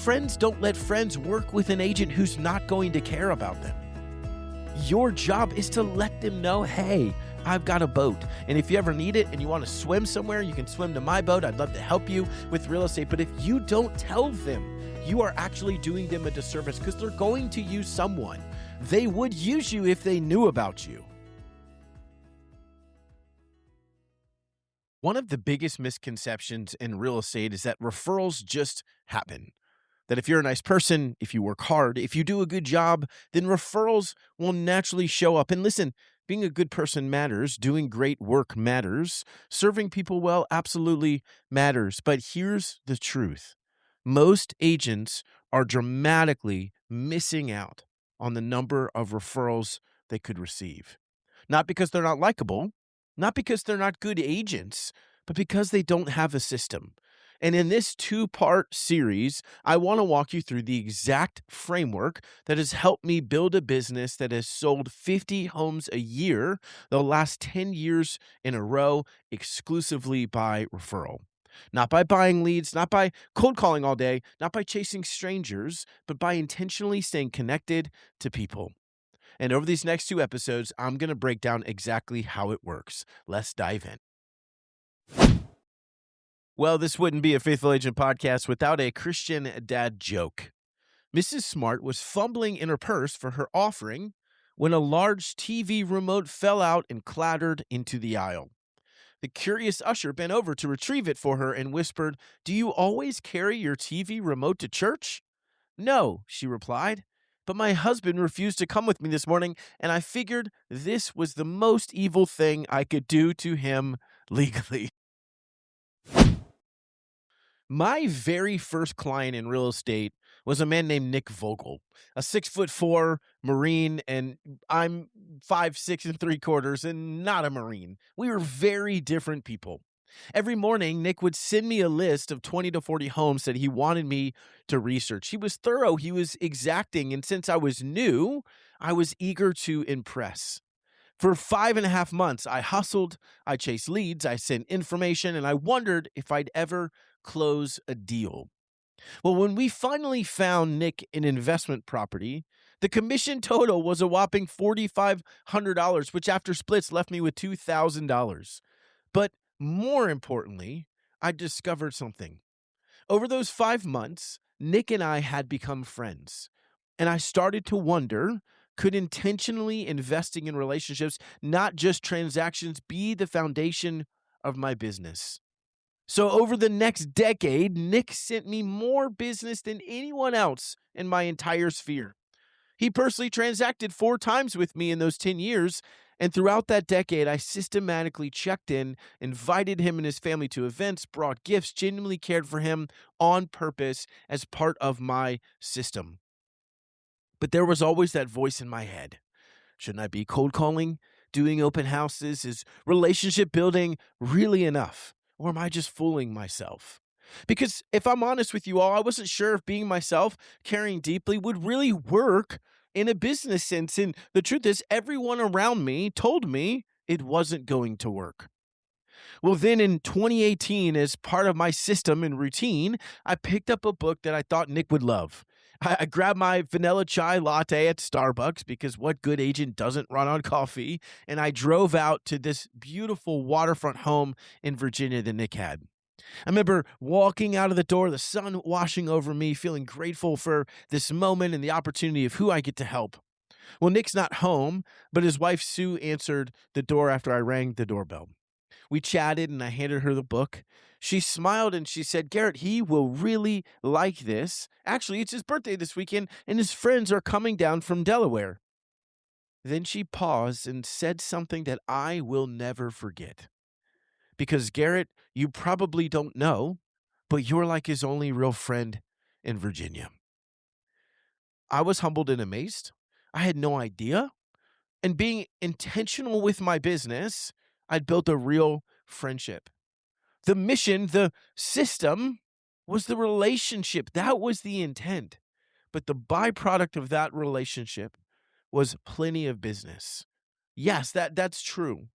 friends don't let friends work with an agent who's not going to care about them. Your job is to let them know, hey, I've got a boat, and if you ever need it and you want to swim somewhere, you can swim to my boat. I'd love to help you with real estate. But if you don't tell them, you are actually doing them a disservice, because they're going to use someone. They would use you if they knew about you. One of the biggest misconceptions in real estate is that referrals just happen. That if you're a nice person, if you work hard, if you do a good job, then referrals will naturally show up. And listen, being a good person matters. Doing great work matters. Serving people well absolutely matters. But here's the truth. Most agents are dramatically missing out on the number of referrals they could receive. Not because they're not likable, not because they're not good agents, but because they don't have a system. And in this two-part series, I want to walk you through the exact framework that has helped me build a business that has sold 50 homes a year the last 10 years in a row, exclusively by referral. Not by buying leads, not by cold calling all day, not by chasing strangers, but by intentionally staying connected to people. And over these next two episodes, I'm going to break down exactly how it works. Let's dive in. Well, this wouldn't be a Faithful Agent podcast without a Christian dad joke. Mrs. Smart was fumbling in her purse for her offering when a large TV remote fell out and clattered into the aisle. The curious usher bent over to retrieve it for her and whispered, "Do you always carry your TV remote to church?" "No," she replied, "but my husband refused to come with me this morning, and I figured this was the most evil thing I could do to him legally." My very first client in real estate was a man named Nick Vogel, a 6'4" Marine, and I'm 5'6 3/4" and not a Marine. We were very different people. Every morning, Nick would send me a list of 20 to 40 homes that he wanted me to research. He was thorough, he was exacting, and since I was new, I was eager to impress. For 5.5 months, I hustled, I chased leads, I sent information, and I wondered if I'd ever close a deal. Well, when we finally found Nick an investment property, the commission total was a whopping $4,500, which after splits left me with $2,000. But more importantly, I discovered something. Over those 5 months, Nick and I had become friends, and I started to wonder, could intentionally investing in relationships, not just transactions, be the foundation of my business? So over the next decade, Nick sent me more business than anyone else in my entire sphere. He personally transacted 4 times with me in those 10 years, and throughout that decade, I systematically checked in, invited him and his family to events, brought gifts, genuinely cared for him on purpose as part of my system. But there was always that voice in my head. Shouldn't I be cold calling, doing open houses? Is relationship building really enough? Or am I just fooling myself? Because if I'm honest with you all, I wasn't sure if being myself, caring deeply, would really work in a business sense. And the truth is, everyone around me told me it wasn't going to work. Well, then in 2018, as part of my system and routine, I picked up a book that I thought Nick would love. I grabbed my vanilla chai latte at Starbucks, because what good agent doesn't run on coffee? And I drove out to this beautiful waterfront home in Virginia that Nick had. I remember walking out of the door, the sun washing over me, feeling grateful for this moment and the opportunity of who I get to help. Well, Nick's not home, but his wife Sue answered the door after I rang the doorbell. We chatted and I handed her the book. She smiled and she said, "Garrett, he will really like this. Actually, it's his birthday this weekend and his friends are coming down from Delaware." Then she paused and said something that I will never forget. "Because Garrett, you probably don't know, but you're like his only real friend in Virginia." I was humbled and amazed. I had no idea. And being intentional with my business, I'd built a real friendship. The mission, the system, was the relationship. That was the intent. But the byproduct of that relationship was plenty of business. Yes, that's true.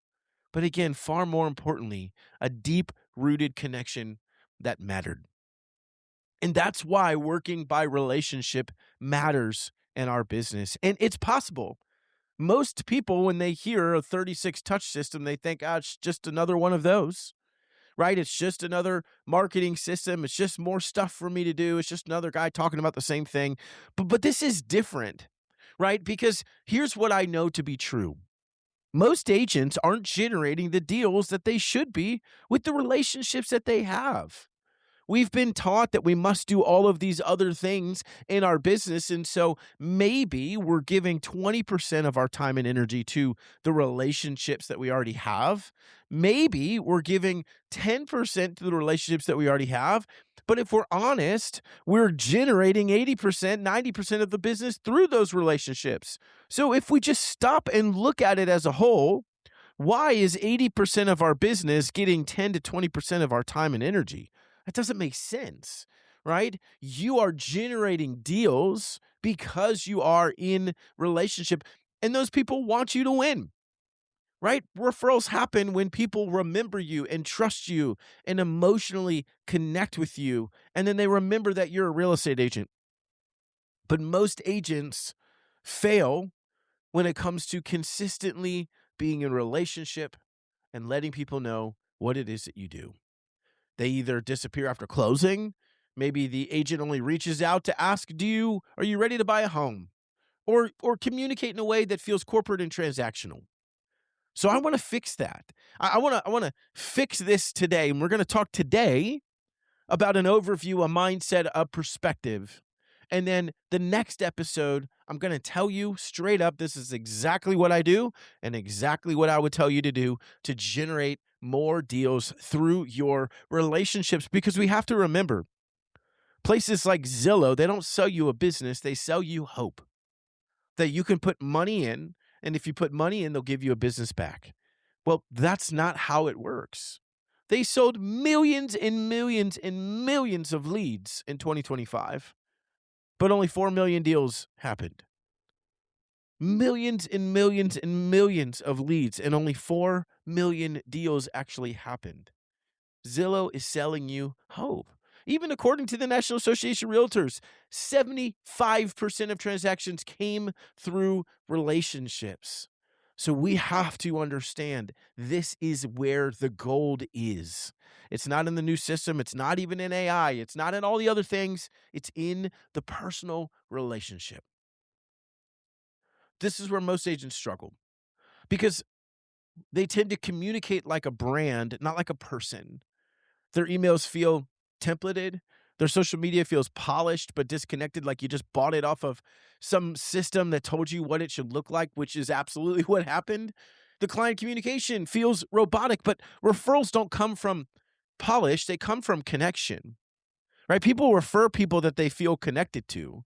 But again, far more importantly, a deep-rooted connection that mattered. And that's why working by relationship matters in our business. And it's possible. Most people, when they hear a 36 touch system, they think, it's just another one of those, right? It's just another marketing system. It's just more stuff for me to do. It's just another guy talking about the same thing. But this is different, right? Because here's what I know to be true. Most agents aren't generating the deals that they should be with the relationships that they have. We've been taught that we must do all of these other things in our business. And so maybe we're giving 20% of our time and energy to the relationships that we already have. Maybe we're giving 10% to the relationships that we already have. But if we're honest, we're generating 80%, 90% of the business through those relationships. So if we just stop and look at it as a whole, why is 80% of our business getting 10 to 20% of our time and energy? That doesn't make sense, right? You are generating deals because you are in relationship, and those people want you to win, right? Referrals happen when people remember you and trust you and emotionally connect with you, and then they remember that you're a real estate agent. But most agents fail when it comes to consistently being in relationship and letting people know what it is that you do. They either disappear after closing. Maybe the agent only reaches out to ask, are you ready to buy a home? Or communicate in a way that feels corporate and transactional. So I want to fix that. I want to fix this today. And we're going to talk today about an overview, a mindset, a perspective. And then the next episode, I'm going to tell you straight up, this is exactly what I do and exactly what I would tell you to do to generate more deals through your relationships. Because we have to remember, places like Zillow, they don't sell you a business, they sell you hope that you can put money in. And if you put money in, they'll give you a business back. Well, that's not how it works. They sold millions and millions and millions of leads in 2025, but only 4 million deals happened. Millions and millions and millions of leads, and only 4 million deals actually happened. Zillow is selling you hope. Even according to the National Association of Realtors, 75% of transactions came through relationships. So we have to understand this is where the gold is. It's not in the new system. It's not even in AI. It's not in all the other things. It's in the personal relationship. This is where most agents struggle because they tend to communicate like a brand, not like a person. Their emails feel templated. Their social media feels polished but disconnected, like you just bought it off of some system that told you what it should look like, which is absolutely what happened. The client communication feels robotic, but referrals don't come from polish. They come from connection, right? People refer people that they feel connected to.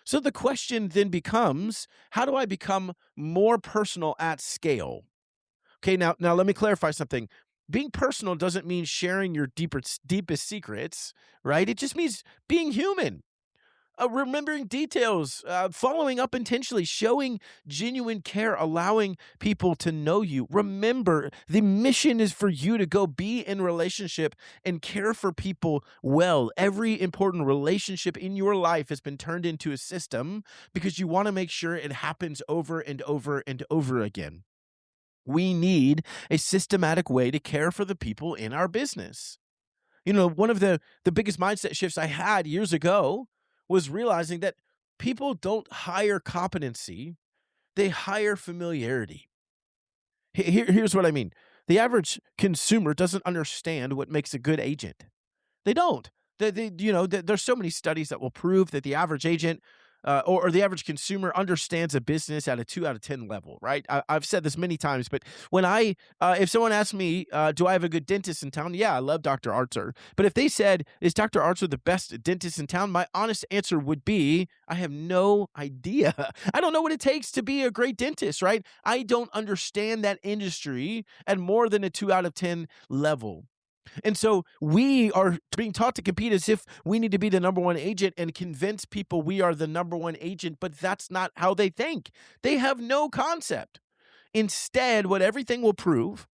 So the question then becomes, how do I become more personal at scale? Okay, now let me clarify something. Being personal doesn't mean sharing your deepest secrets, right? It just means being human, remembering details, following up intentionally, showing genuine care, allowing people to know you. Remember, the mission is for you to go be in relationship and care for people well. Every important relationship in your life has been turned into a system because you want to make sure it happens over and over and over again. We need a systematic way to care for the people in our business. One of the biggest mindset shifts I had years ago was realizing that people don't hire competency, they hire familiarity. Here's what I mean. The average consumer doesn't understand what makes a good agent. They don't. There's so many studies that will prove that the average agent or the average consumer understands a business at a 2 out of 10 level, right? I've said this many times, but when if someone asks me, do I have a good dentist in town? Yeah, I love Dr. Archer. But if they said, is Dr. Archer the best dentist in town? My honest answer would be, I have no idea. I don't know what it takes to be a great dentist, right? I don't understand that industry at more than a 2 out of 10 level. And so we are being taught to compete as if we need to be the number one agent and convince people we are the number one agent, but that's not how they think. They have no concept. Instead, what everything will prove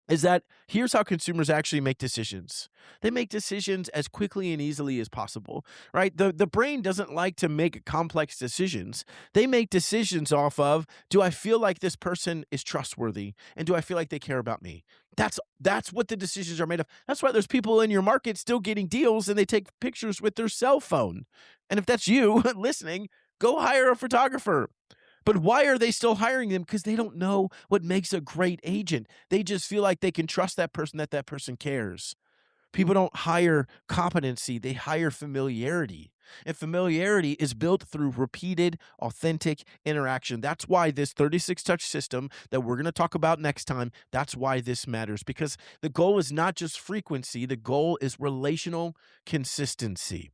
is that here's how consumers actually make decisions. They make decisions as quickly and easily as possible, right? The brain doesn't like to make complex decisions. They make decisions off of, do I feel like this person is trustworthy and do I feel like they care about me? That's what the decisions are made of. That's why there's people in your market still getting deals and they take pictures with their cell phone. And if that's you listening, go hire a photographer. But why are they still hiring them? Because they don't know what makes a great agent. They just feel like they can trust that person, that that person cares. People don't hire competency, they hire familiarity. And familiarity is built through repeated, authentic interaction. That's why this 36 touch system that we're going to talk about next time, that's why this matters. Because the goal is not just frequency, the goal is relational consistency.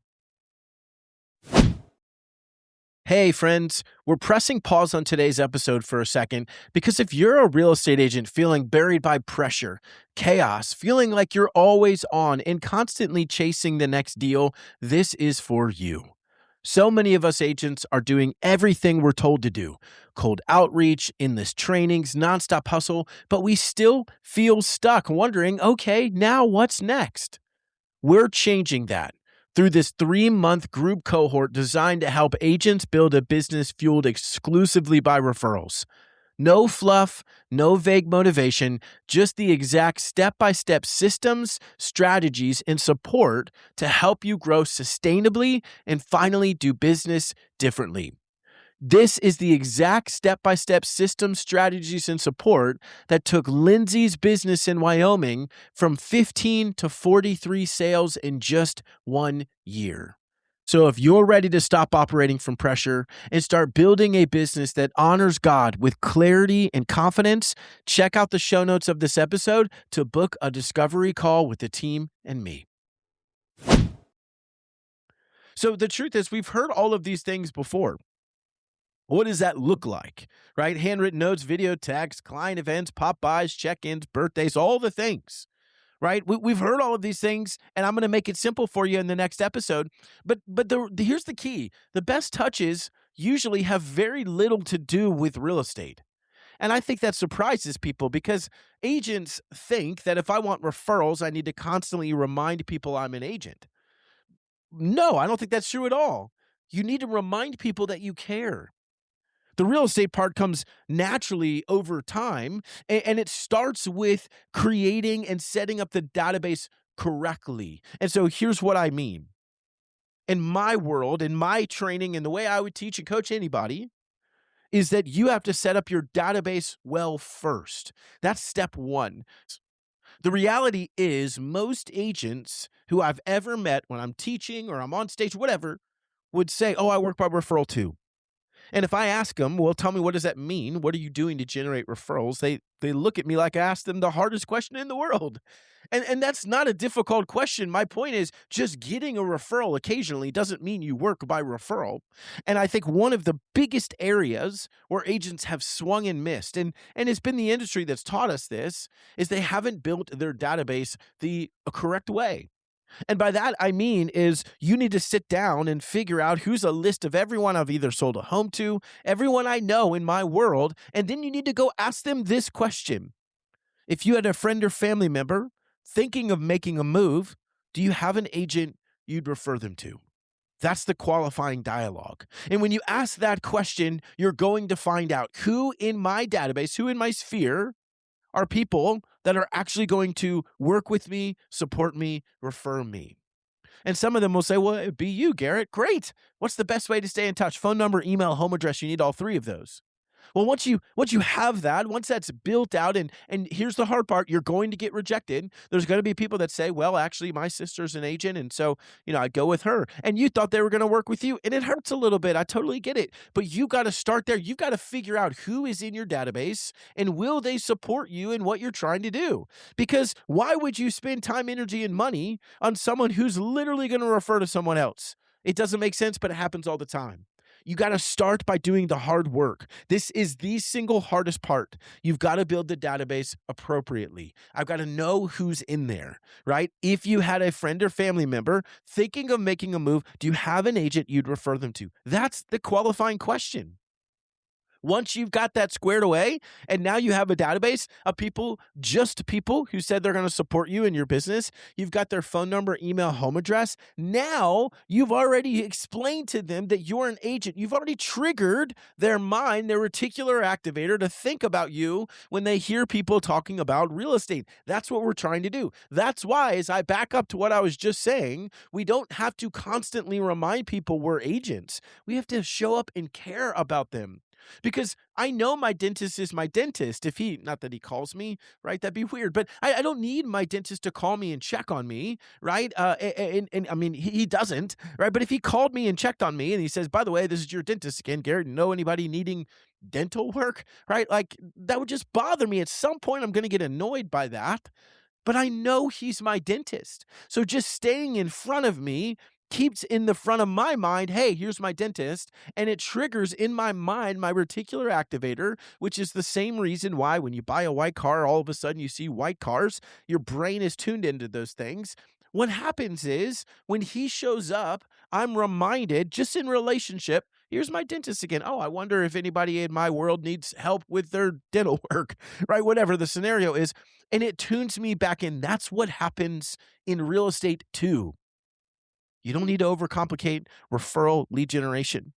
Hey, friends, we're pressing pause on today's episode for a second because if you're a real estate agent feeling buried by pressure, chaos, feeling like you're always on and constantly chasing the next deal, this is for you. So many of us agents are doing everything we're told to do: cold outreach, endless trainings, nonstop hustle, but we still feel stuck wondering, okay, now what's next? We're changing that through this 3-month group cohort designed to help agents build a business fueled exclusively by referrals. No fluff, no vague motivation, just the exact step-by-step systems, strategies, and support to help you grow sustainably and finally do business differently. This is the exact step-by-step system, strategies, and support that took Lindsay's business in Wyoming from 15 to 43 sales in just 1 year. So if you're ready to stop operating from pressure and start building a business that honors God with clarity and confidence, check out the show notes of this episode to book a discovery call with the team and me. So the truth is, we've heard all of these things before. What does that look like, right? Handwritten notes, video, text, client events, pop-bys, check-ins, birthdays, all the things, right? We've heard all of these things, and I'm going to make it simple for you in the next episode. But here's the key. The best touches usually have very little to do with real estate. And I think that surprises people because agents think that if I want referrals, I need to constantly remind people I'm an agent. No, I don't think that's true at all. You need to remind people that you care. The real estate part comes naturally over time, and it starts with creating and setting up the database correctly. And so here's what I mean. In my world, in my training, and the way I would teach and coach anybody, is that you have to set up your database well first. That's step one. The reality is, most agents who I've ever met when I'm teaching or I'm on stage, whatever, would say, oh, I work by referral too. And if I ask them, well, tell me, what does that mean? What are you doing to generate referrals? They look at me like I asked them the hardest question in the world. And that's not a difficult question. My point is, just getting a referral occasionally doesn't mean you work by referral. And I think one of the biggest areas where agents have swung and missed, and it's been the industry that's taught us this, is they haven't built their database the correct way. And by that, I mean is you need to sit down and figure out who's a list of everyone I've either sold a home to, everyone I know in my world, and then you need to go ask them this question. If you had a friend or family member thinking of making a move, do you have an agent you'd refer them to? That's the qualifying dialogue. And when you ask that question, you're going to find out who in my database, who in my sphere are people that are actually going to work with me, support me, refer me. And some of them will say, well, it'd be you, Garrett. Great. What's the best way to stay in touch? Phone number, email, home address. You need all three of those. Well, once you have that, once that's built out, and here's the hard part, you're going to get rejected. There's going to be people that say, well, actually, my sister's an agent, and so, I'd go with her. And you thought they were going to work with you, and it hurts a little bit. I totally get it. But you got to start there. You've got to figure out who is in your database, and will they support you in what you're trying to do? Because why would you spend time, energy, and money on someone who's literally going to refer to someone else? It doesn't make sense, but it happens all the time. You got to start by doing the hard work. This is the single hardest part. You've got to build the database appropriately. I've got to know who's in there, right? If you had a friend or family member thinking of making a move, do you have an agent you'd refer them to? That's the qualifying question. Once you've got that squared away, and now you have a database of people, just people who said they're going to support you in your business, you've got their phone number, email, home address. Now you've already explained to them that you're an agent. You've already triggered their mind, their reticular activator, to think about you when they hear people talking about real estate. That's what we're trying to do. That's why, as I back up to what I was just saying, we don't have to constantly remind people we're agents. We have to show up and care about them. Because I know my dentist is my dentist. If he, not that he calls me, right? That'd be weird. But I don't need my dentist to call me and check on me, right? And I mean, he doesn't, right? But if he called me and checked on me and he says, by the way, this is your dentist again, Garrett, know anybody needing dental work, right? Like that would just bother me. At some point, I'm going to get annoyed by that. But I know he's my dentist. So just staying in front of me keeps in the front of my mind, hey, here's my dentist. And it triggers in my mind my reticular activator, which is the same reason why when you buy a white car, all of a sudden you see white cars, your brain is tuned into those things. What happens is when he shows up, I'm reminded, just in relationship, here's my dentist again. Oh, I wonder if anybody in my world needs help with their dental work, right? Whatever the scenario is. And it tunes me back in. That's what happens in real estate too. You don't need to overcomplicate referral lead generation,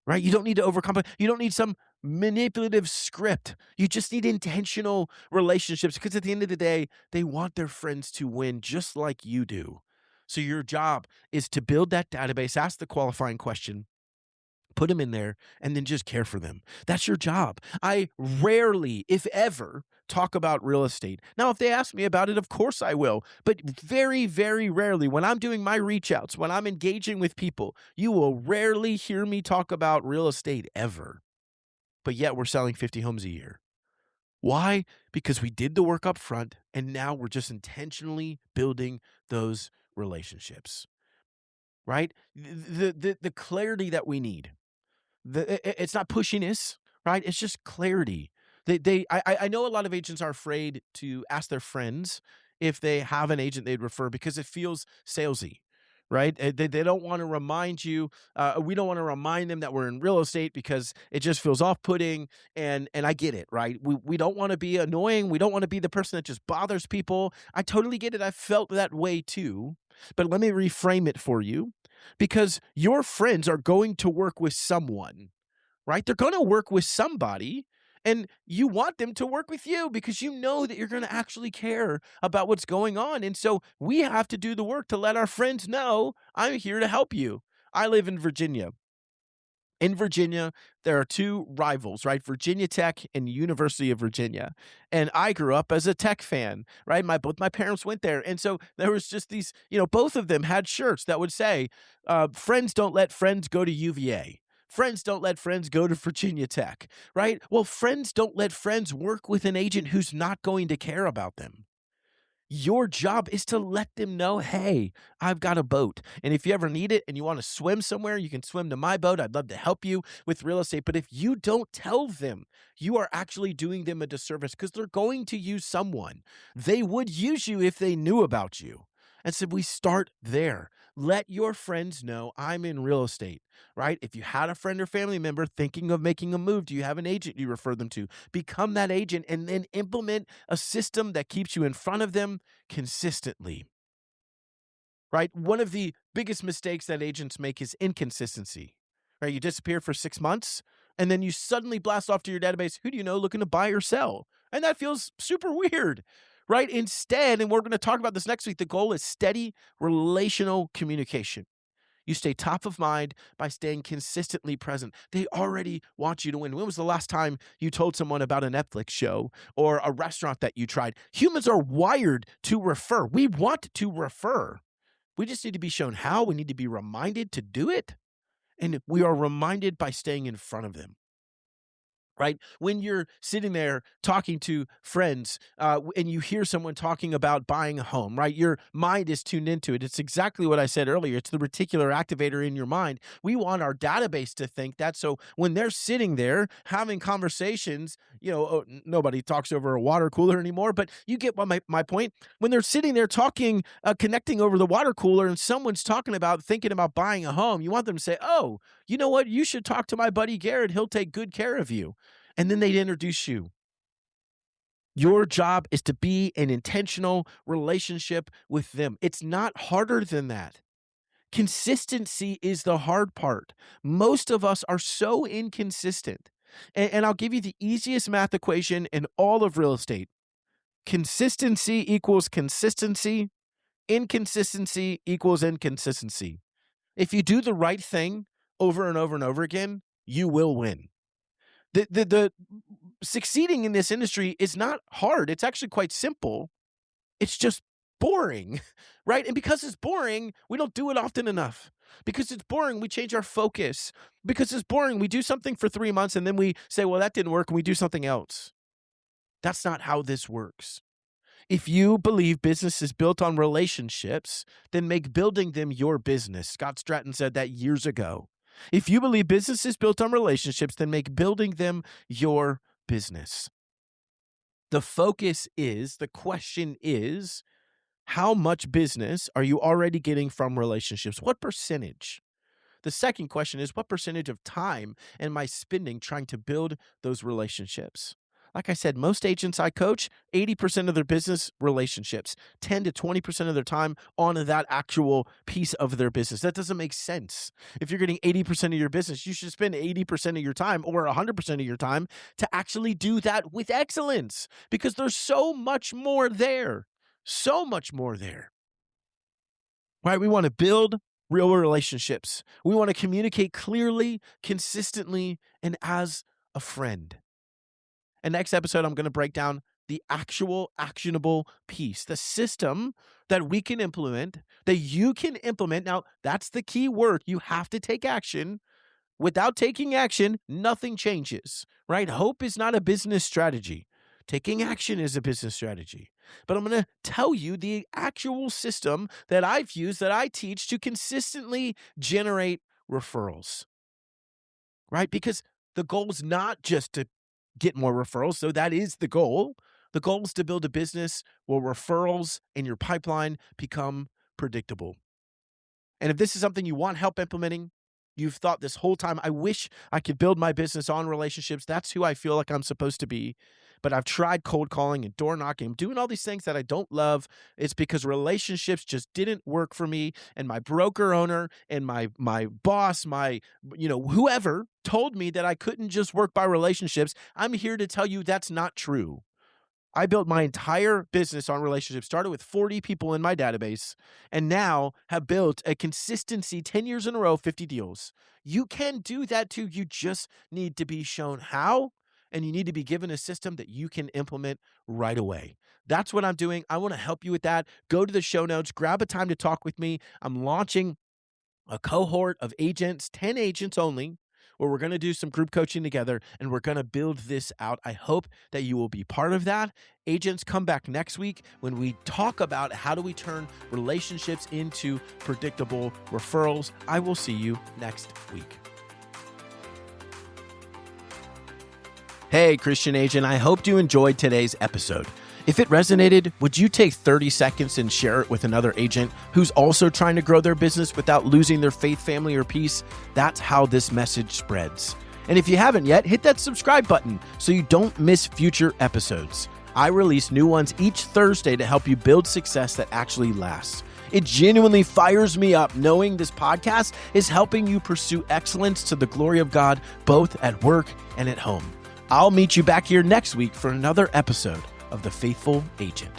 right? You don't need to overcomplicate. You don't need some manipulative script. You just need intentional relationships, because at the end of the day, they want their friends to win just like you do. So your job is to build that database, ask the qualifying question, put them in there, and then just care for them. That's your job. I rarely, if ever, talk about real estate. Now, if they ask me about it, of course I will. But very, very rarely, when I'm doing my reach outs, when I'm engaging with people, you will rarely hear me talk about real estate ever. But yet we're selling 50 homes a year. Why? Because we did the work up front, and now we're just intentionally building those relationships, right? The clarity that we need. It's not pushiness, right? It's just clarity. I know a lot of agents are afraid to ask their friends if they have an agent they'd refer because it feels salesy, right? They don't want to remind you. We don't want to remind them that we're in real estate because it just feels off-putting. And I get it, right? We don't want to be annoying. We don't want to be the person that just bothers people. I totally get it. I felt that way too. But let me reframe it for you, because your friends are going to work with someone, right? They're going to work with somebody, and you want them to work with you because you know that you're going to actually care about what's going on. And so we have to do the work to let our friends know, I'm here to help you. I live in Virginia. In Virginia, there are two rivals, right? Virginia Tech and University of Virginia. And I grew up as a Tech fan, right? Both my parents went there. And so there was just these, both of them had shirts that would say, friends don't let friends go to UVA. Friends don't let friends go to Virginia Tech, right? Well, friends don't let friends work with an agent who's not going to care about them. Your job is to let them know, hey, I've got a boat. And if you ever need it and you want to swim somewhere, you can swim to my boat. I'd love to help you with real estate. But if you don't tell them, you are actually doing them a disservice, because they're going to use someone. They would use you if they knew about you. And so we start there. Let your friends know I'm in real estate, right? If you had a friend or family member thinking of making a move, do you have an agent you refer them to? Become that agent and then implement a system that keeps you in front of them consistently, right? One of the biggest mistakes that agents make is inconsistency, right? You disappear for 6 months and then you suddenly blast off to your database. Who do you know looking to buy or sell? And that feels super weird, right? Instead, and we're going to talk about this next week, the goal is steady relational communication. You stay top of mind by staying consistently present. They already want you to win. When was the last time you told someone about a Netflix show or a restaurant that you tried? Humans are wired to refer. We want to refer. We just need to be shown how. We need to be reminded to do it. And we are reminded by staying in front of them. Right? When you're sitting there talking to friends and you hear someone talking about buying a home, right? Your mind is tuned into it. It's exactly what I said earlier. It's the reticular activator in your mind. We want our database to think that. So when they're sitting there having conversations, nobody talks over a water cooler anymore, but you get my point. When they're sitting there talking, connecting over the water cooler, and someone's thinking about buying a home, you want them to say, oh, you know what? You should talk to my buddy Garrett. He'll take good care of you. And then they'd introduce you. Your job is to be an intentional relationship with them. It's not harder than that. Consistency is the hard part. Most of us are so inconsistent. And I'll give you the easiest math equation in all of real estate. Consistency equals consistency. Inconsistency equals inconsistency. If you do the right thing over and over and over again, you will win. The succeeding in this industry is not hard. It's actually quite simple. It's just boring, right? And because it's boring, we don't do it often enough. Because it's boring, we change our focus. Because it's boring, we do something for 3 months and then we say, well, that didn't work, and we do something else. That's not how this works. If you believe business is built on relationships, then make building them your business. Scott Stratton said that years ago. If you believe business is built on relationships, then make building them your business. The question is, how much business are you already getting from relationships? What percentage? The second question is, what percentage of time am I spending trying to build those relationships? Like I said, most agents I coach, 80% of their business relationships, 10 to 20% of their time on that actual piece of their business. That doesn't make sense. If you're getting 80% of your business, you should spend 80% of your time or 100% of your time to actually do that with excellence, because there's so much more there. So much more there. Right? We want to build real relationships. We want to communicate clearly, consistently, and as a friend. And next episode, I'm going to break down the actual actionable piece, the system that we can implement, that you can implement. Now, that's the key word. You have to take action. Without taking action, nothing changes, right? Hope is not a business strategy. Taking action is a business strategy. But I'm going to tell you the actual system that I've used, that I teach to consistently generate referrals, right? Because the goal is not just to get more referrals, so that is the goal. The goal is to build a business where referrals in your pipeline become predictable. And if this is something you want help implementing, you've thought this whole time, I wish I could build my business on relationships. That's who I feel like I'm supposed to be. But I've tried cold calling and door knocking, I'm doing all these things that I don't love. It's because relationships just didn't work for me. And my broker owner and my boss, whoever told me that I couldn't just work by relationships. I'm here to tell you that's not true. I built my entire business on relationships, started with 40 people in my database, and now have built a consistency 10 years in a row, 50 deals. You can do that too. You just need to be shown how, and you need to be given a system that you can implement right away. That's what I'm doing. I want to help you with that. Go to the show notes, grab a time to talk with me. I'm launching a cohort of agents, 10 agents only, where we're going to do some group coaching together, and we're going to build this out. I hope that you will be part of that. Agents, come back next week when we talk about how do we turn relationships into predictable referrals. I will see you next week. Hey, Christian Agent, I hope you enjoyed today's episode. If it resonated, would you take 30 seconds and share it with another agent who's also trying to grow their business without losing their faith, family, or peace? That's how this message spreads. And if you haven't yet, hit that subscribe button so you don't miss future episodes. I release new ones each Thursday to help you build success that actually lasts. It genuinely fires me up knowing this podcast is helping you pursue excellence to the glory of God, both at work and at home. I'll meet you back here next week for another episode of The Faithful Agent.